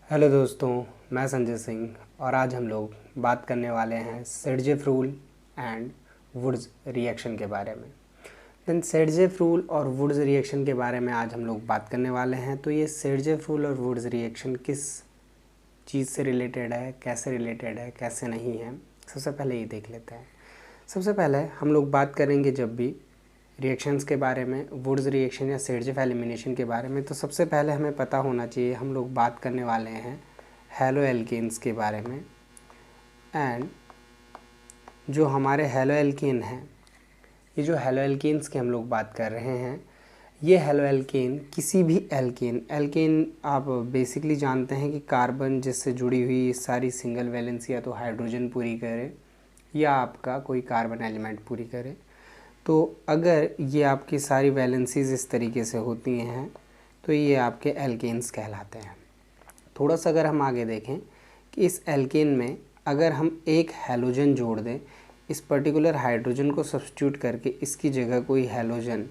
Hello दोस्तों, मैं संजय सिंह और आज हम लोग बात करने वाले हैं सेडजेफ रूल एंड वुड्स रिएक्शन के बारे में। सेडजेफ रूल और वुड्स रिएक्शन के बारे में आज हम लोग बात करने वाले हैं। तो ये सेडजेफ रूल और वुड्स रिएक्शन किस चीज़ से रिलेटेड है, कैसे नहीं है, सबसे पहले ये देख लेते हैं। सबसे पहले हम लोग बात करेंगे जब भी रिएक्शंस के बारे में, वुड्स रिएक्शन या सेडजेफ एलिमिनेशन के बारे में, तो सबसे पहले हमें पता होना चाहिए, हम लोग बात करने वाले हैं हैलो एल्केन्स के बारे में। एंड जो हमारे हैलो एल्केन हैं, ये जो हैलो एल्केन्स की हम लोग बात कर रहे हैं, ये हैलो एल्केन किसी भी एल्केन आप बेसिकली जानते हैं कि कार्बन जिससे जुड़ी हुई सारी सिंगल वैलेंसी या तो हाइड्रोजन पूरी करे या आपका कोई कार्बन एलिमेंट पूरी करे। तो अगर ये आपकी सारी वैलेंसीज इस तरीके से होती हैं तो ये आपके एल्केन्स कहलाते हैं। थोड़ा सा अगर हम आगे देखें कि इस एल्केन में अगर हम एक हैलोजन जोड़ दें, इस पर्टिकुलर हाइड्रोजन को सब्स्टिट्यूट करके इसकी जगह कोई हैलोजन,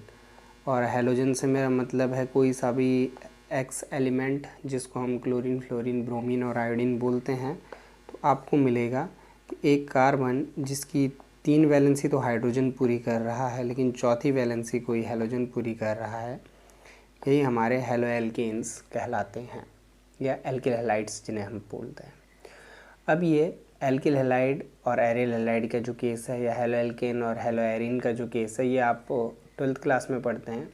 और हैलोजन से मेरा मतलब है कोई सा भी एक्स एलिमेंट जिसको हम क्लोरीन, फ्लोरीन, ब्रोमीन और आयोडीन बोलते हैं, तो आपको मिलेगा कि एक कार्बन जिसकी 3 वैलेंसी तो हाइड्रोजन पूरी कर रहा है लेकिन चौथी वैलेंसी कोई हैलोजन पूरी कर रहा है, यही हमारे हैलो एल्केन्स कहलाते हैं या एल्किल हैलाइड्स जिन्हें हम बोलते हैं। अब ये एल्किल हैलाइड और एरिल हैलाइड का जो केस है या हैलो एल्केन और हैलो एरिन का जो केस है, ये आप 12th क्लास में पढ़ते हैं।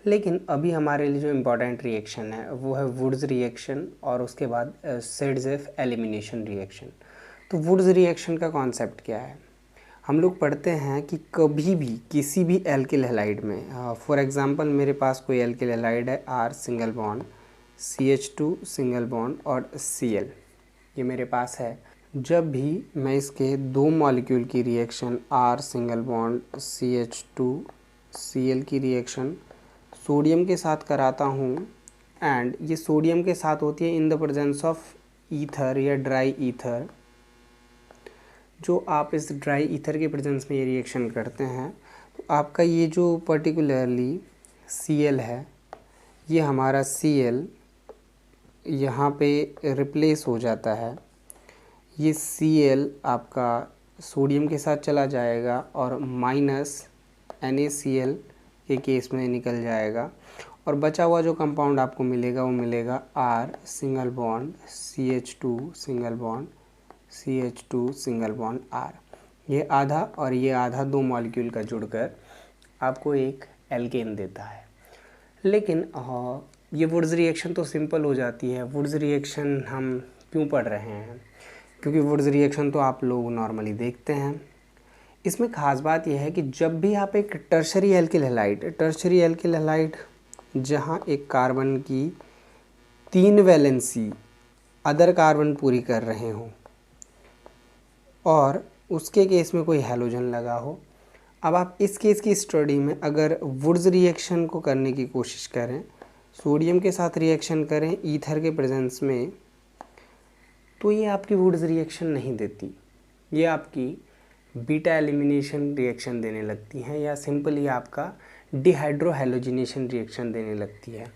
लेकिन अभी हमारे लिए जो इम्पॉर्टेंट रिएक्शन है वो है वुड्स रिएक्शन और उसके बाद सेडजेफ एलिमिनेशन रिएक्शन। तो वुड्स रिएक्शन का कॉन्सेप्ट क्या है? हम लोग पढ़ते हैं कि कभी भी किसी भी एल्किल हैलाइड में, फॉर एग्जांपल मेरे पास कोई एल्किल हैलाइड है R single bond, CH2 single bond और Cl, ये मेरे पास है। जब भी मैं इसके 2 मॉलिक्यूल की reaction R single bond CH2 Cl की रिएक्शन सोडियम के साथ कराता हूँ, एंड ये सोडियम के साथ होती है in the presence of ether या ड्राई ईथर। जो आप इस ड्राई ईथर के प्रेजेंस में ये रिएक्शन करते हैं तो आपका ये जो पर्टिकुलरली Cl है, ये हमारा Cl यहाँ पे रिप्लेस हो जाता है। ये Cl आपका सोडियम के साथ चला जाएगा और माइनस NaCl के केस में निकल जाएगा, और बचा हुआ जो कंपाउंड आपको मिलेगा वो मिलेगा R single bond CH2 single bond CH2 single bond R। ये आधा और ये आधा 2 मॉलिक्यूल का जुड़कर आपको एक एल्केन देता है। लेकिन ये वुड्स रिएक्शन तो सिंपल हो जाती है। वुड्स रिएक्शन हम क्यों पढ़ रहे हैं? क्योंकि वुड्स रिएक्शन तो आप लोग नॉर्मली देखते हैं। इसमें ख़ास बात यह है कि जब भी आप एक टर्शरी एल्किल हैलाइड जहाँ एक कार्बन की 3 वैलेंसी अदर कार्बन पूरी कर रहे हों और उसके केस में कोई हैलोजन लगा हो, अब आप इस केस की स्टडी में अगर वुड्स रिएक्शन को करने की कोशिश करें, सोडियम के साथ रिएक्शन करें ईथर के प्रेजेंस में, तो ये आपकी वुड्स रिएक्शन नहीं देती, ये आपकी बीटा एलिमिनेशन रिएक्शन देने लगती हैं या सिंपली आपका डिहाइड्रोहैलोजिनेशन रिएक्शन देने लगती है।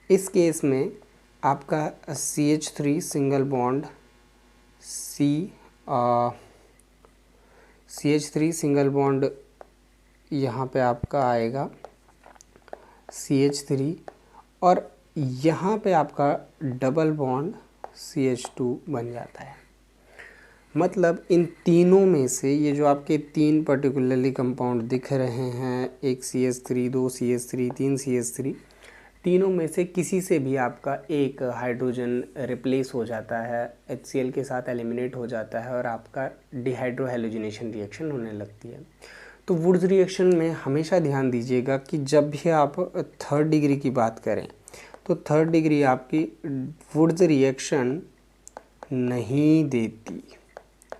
इस केस में आपका CH3 single bond CH3 single bond यहाँ पे आपका आएगा CH3 और यहाँ पे आपका डबल बॉन्ड CH2 बन जाता है। मतलब इन तीनों में से ये जो आपके 3 पर्टिकुलरली कंपाउंड दिख रहे हैं, एक CH3, 2 CH3, 3 CH3, तीनों में से किसी से भी आपका एक हाइड्रोजन रिप्लेस हो जाता है, HCl के साथ एलिमिनेट हो जाता है और आपका डिहाइड्रोहैलोजिनेशन रिएक्शन होने लगती है। तो वुड्स रिएक्शन में हमेशा ध्यान दीजिएगा कि जब भी आप 3rd डिग्री की बात करें तो 3rd डिग्री आपकी वुड्स रिएक्शन नहीं देती,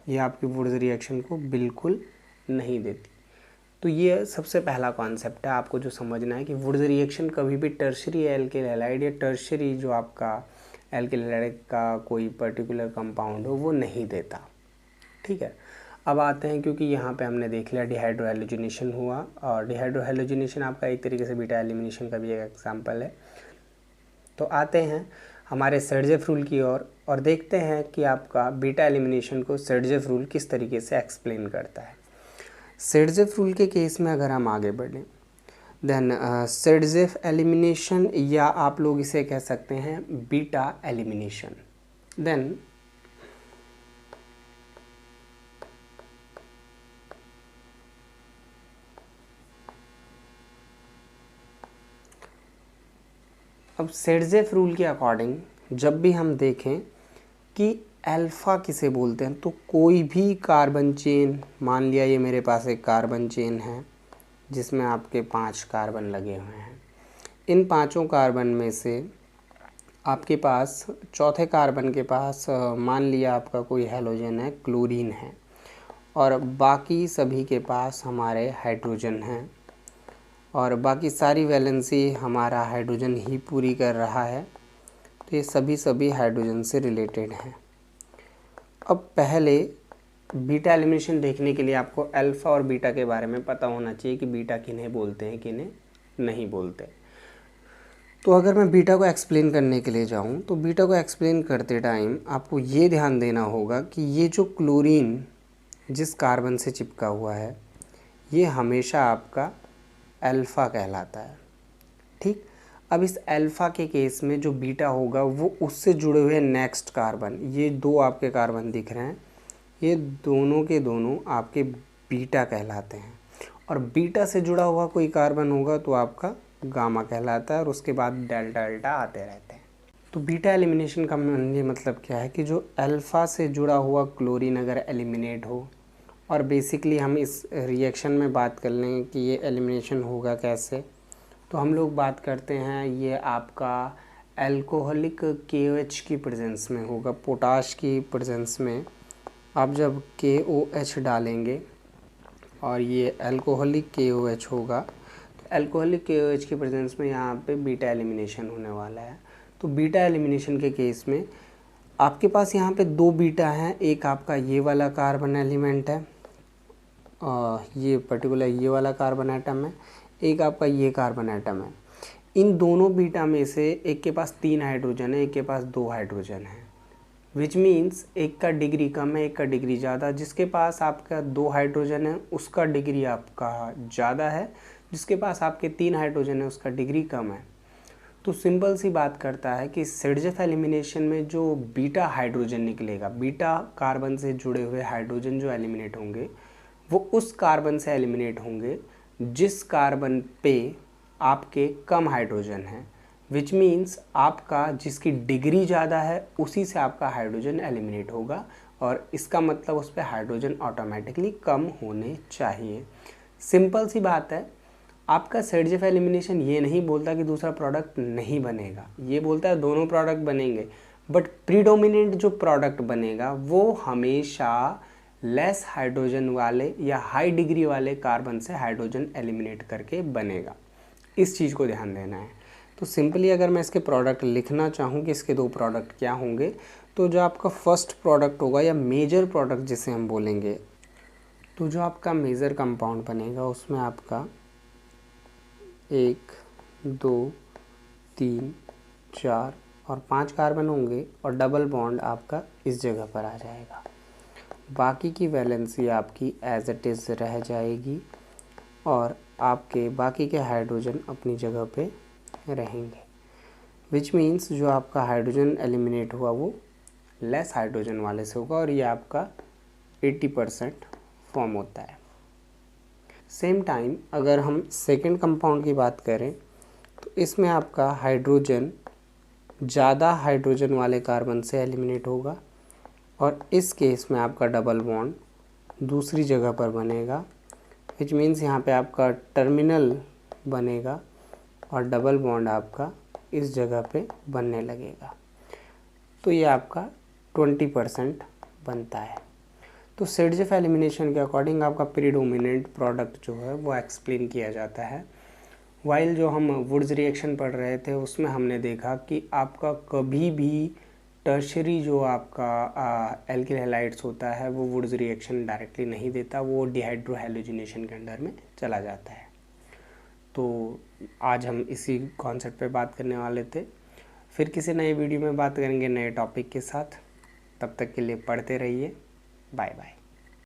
ये आपकी वुड्स रिएक्शन को बिल्कुल नहीं देती। तो ये सबसे पहला कॉन्सेप्ट है आपको जो समझना है कि वुड्स रिएक्शन कभी भी टर्शरी एल्किल हैलाइड या टर्शरी जो आपका एल्किल हैलाइड का कोई पर्टिकुलर कंपाउंड हो वो नहीं देता। ठीक है, अब आते हैं, क्योंकि यहाँ पे हमने देख लिया डिहाइड्रोहैलोजिनेशन हुआ, और डिहाइड्रोहैलोजिनेशन आपका एक तरीके से बीटा एलिमिनेशन का भी एक एग्जाम्पल है। तो आते हैं हमारे सर्जेफ रूल की ओर और देखते हैं कि आपका बीटा एलिमिनेशन को सर्जेफ रूल किस तरीके से एक्सप्लेन करता है। सर्जेफ रूल के केस में अगर हम आगे बढ़ें, देन सर्जेफ एलिमिनेशन, या आप लोग इसे कह सकते हैं बीटा एलिमिनेशन। देन अब सर्जेफ रूल के अकॉर्डिंग जब भी हम देखें कि अल्फ़ा किसे बोलते हैं, तो कोई भी कार्बन चेन, मान लिया ये मेरे पास एक कार्बन चेन है जिसमें आपके 5 कार्बन लगे हुए हैं। इन 5 कार्बन में से आपके पास चौथे कार्बन के पास मान लिया आपका कोई हैलोजन है, क्लोरीन है, और बाकी सभी के पास हमारे हाइड्रोजन हैं, और बाकी सारी वैलेंसी हमारा हाइड्रोजन ही पूरी कर रहा है। तो ये सभी हाइड्रोजन से रिलेटेड हैं। अब पहले बीटा एलिमिनेशन देखने के लिए आपको अल्फ़ा और बीटा के बारे में पता होना चाहिए कि बीटा किन्हें बोलते हैं, किन्हें नहीं बोलते। तो अगर मैं बीटा को एक्सप्लेन करने के लिए जाऊं, तो बीटा को एक्सप्लेन करते टाइम आपको ये ध्यान देना होगा कि ये जो क्लोरीन जिस कार्बन से चिपका हुआ है, ये हमेशा आपका अल्फ़ा कहलाता है। ठीक, अब इस अल्फ़ा के केस में जो बीटा होगा वो उससे जुड़े हुए नेक्स्ट कार्बन, ये 2 आपके कार्बन दिख रहे हैं, ये दोनों के दोनों आपके बीटा कहलाते हैं। और बीटा से जुड़ा हुआ कोई कार्बन होगा तो आपका गामा कहलाता है, और उसके बाद डेल्टा डेल्टा आते रहते हैं। तो बीटा एलिमिनेशन का मतलब क्या है कि जो अल्फ़ा से जुड़ा हुआ क्लोरीन अगर एलिमिनेट हो, और बेसिकली हम इस रिएक्शन में बात कर लें कि ये एलिमिनेशन होगा कैसे, तो हम लोग बात करते हैं ये आपका अल्कोहलिक KOH की प्रेजेंस में होगा, पोटाश की प्रेजेंस में आप जब KOH डालेंगे और ये अल्कोहलिक KOH होगा, तो अल्कोहलिक KOH की प्रेजेंस में यहाँ पे बीटा एलिमिनेशन होने वाला है। तो बीटा एलिमिनेशन के केस में आपके पास यहाँ पे 2 बीटा हैं, एक आपका ये वाला कार्बन एलिमेंट है, ये पर्टिकुलर ये वाला कार्बन एटम है, एक आपका ये कार्बन एटम है। इन दोनों बीटा में से एक के पास 3 हाइड्रोजन है, एक के पास 2 हाइड्रोजन है, विच मीन्स एक का डिग्री कम है, एक का डिग्री ज़्यादा। जिसके पास आपका 2 हाइड्रोजन है उसका डिग्री आपका ज़्यादा है, जिसके पास आपके 3 हाइड्रोजन है उसका डिग्री कम है। तो सिंपल सी बात करता है कि सर्जेफ एलिमिनेशन में जो बीटा हाइड्रोजन निकलेगा, बीटा कार्बन से जुड़े हुए हाइड्रोजन जो एलिमिनेट होंगे वो उस कार्बन से एलिमिनेट होंगे जिस कार्बन पे आपके कम हाइड्रोजन है, विच मीन्स आपका जिसकी डिग्री ज़्यादा है उसी से आपका हाइड्रोजन एलिमिनेट होगा, और इसका मतलब उस पर हाइड्रोजन ऑटोमेटिकली कम होने चाहिए। सिंपल सी बात है। आपका सर्जेफ एलिमिनेशन ये नहीं बोलता कि दूसरा प्रोडक्ट नहीं बनेगा, ये बोलता है दोनों प्रोडक्ट बनेंगे, बट प्रीडोमिनेंट जो प्रोडक्ट बनेगा वो हमेशा लेस हाइड्रोजन वाले या हाई डिग्री वाले कार्बन से हाइड्रोजन एलिमिनेट करके बनेगा। इस चीज़ को ध्यान देना है। तो सिंपली अगर मैं इसके प्रोडक्ट लिखना चाहूँ कि इसके 2 प्रोडक्ट क्या होंगे, तो जो आपका फर्स्ट प्रोडक्ट होगा या मेजर प्रोडक्ट जिसे हम बोलेंगे, तो जो आपका मेजर कंपाउंड बनेगा उसमें आपका 1 2 3 4 और 5 कार्बन होंगे, और डबल बॉन्ड आपका इस जगह पर आ जाएगा। बाकी की वैलेंसी आपकी एज इट इज़ रह जाएगी, और आपके बाकी के हाइड्रोजन अपनी जगह पे रहेंगे, विच मीन्स जो आपका हाइड्रोजन एलिमिनेट हुआ वो लेस हाइड्रोजन वाले से होगा, और ये आपका 80% फॉर्म होता है। सेम टाइम अगर हम सेकेंड कंपाउंड की बात करें, तो इसमें आपका हाइड्रोजन ज़्यादा हाइड्रोजन वाले कार्बन से एलिमिनेट होगा, और इस केस में आपका डबल बॉन्ड दूसरी जगह पर बनेगा, विच मीन्स यहाँ पे आपका टर्मिनल बनेगा और डबल बॉन्ड आपका इस जगह पे बनने लगेगा। तो ये आपका 20% बनता है। तो सर्जेफ एलिमिनेशन के अकॉर्डिंग आपका प्रीडोमिनेंट प्रोडक्ट जो है वो एक्सप्लेन किया जाता है। वाइल जो हम वुड्स रिएक्शन पढ़ रहे थे उसमें हमने देखा कि आपका कभी भी टर्शरी जो आपका एल्किल हैलाइड्स होता है वो वुड्स रिएक्शन डायरेक्टली नहीं देता, वो डिहाइड्रो हैलोजिनेशन के अंडर में चला जाता है। तो आज हम इसी कॉन्सेप्ट पे बात करने वाले थे। फिर किसी नए वीडियो में बात करेंगे नए टॉपिक के साथ। तब तक के लिए पढ़ते रहिए। Bye bye.